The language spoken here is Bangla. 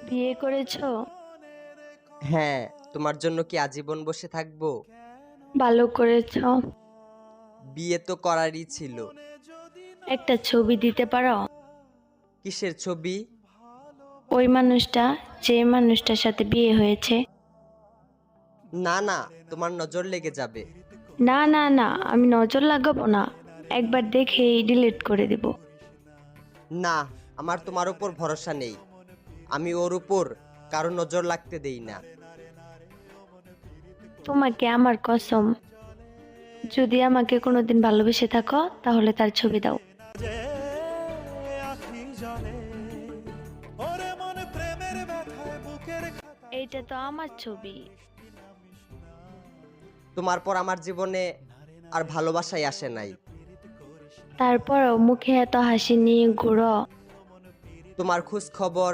বিয়ে করেছো? হ্যাঁ, তোমার জন্য কি আজীবন বসে থাকবো? ভালো করেছো। বিয়ে তো করারই ছিল। একটা ছবি দিতে পারো? কিসের ছবি? ওই মানুষটা, যে মানুষটার সাথে বিয়ে হয়েছে। না না, তোমার নজর লেগে যাবে। না না না, আমি নজর লাগাবো না, একবার দেখেই ডিলিট করে দেব। না, আমার তোমার উপর ভরসা নেই। আমি ওর উপর কারো নজর লাগতে দেই না। তোমাকে আমার কসম, যদি আমাকে কোনোদিন ভালোবেসে থাকো তাহলে তার ছবি দাও। এইটা তো আমার ছবি। তোমার পর আমার জীবনে আর ভালোবাসাই আসে নাই। তারপরও মুখে এত হাসি নিয়ে ঘুরো। তোমার খোঁজ খবর